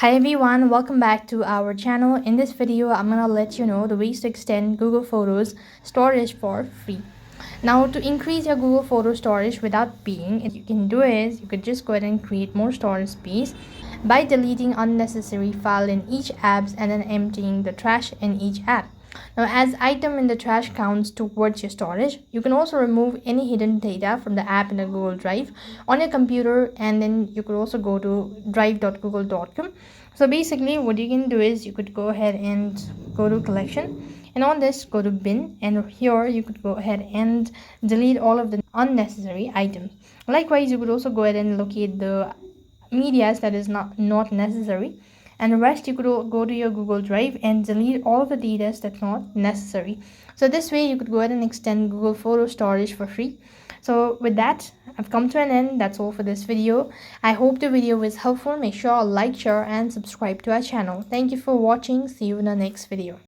Hi everyone, welcome back to our channel. In this video, I'm gonna let you know the ways to extend Google Photos storage for free. Now, to increase your Google Photo storage without paying, what you can do is you could just go ahead and create more storage space by deleting unnecessary file in each apps and then emptying the trash in each app. Now, as item in the trash counts towards your storage, you can also remove any hidden data from the app in the Google Drive on your computer, and then you could also go to drive.google.com. So basically, what you can do is you could go ahead and go to collection, and on this go to bin, and here you could go ahead and delete all of the unnecessary items. Likewise, you could also go ahead and locate the medias that is not necessary, and the rest you could go to your Google Drive and delete all of the data that's not necessary. So this way you could go ahead and extend Google Photo storage for free. So with that, I've come to an end. That's all for this video. I hope the video was helpful. Make sure to like, share and subscribe to our channel. Thank you for watching. See you in the next video.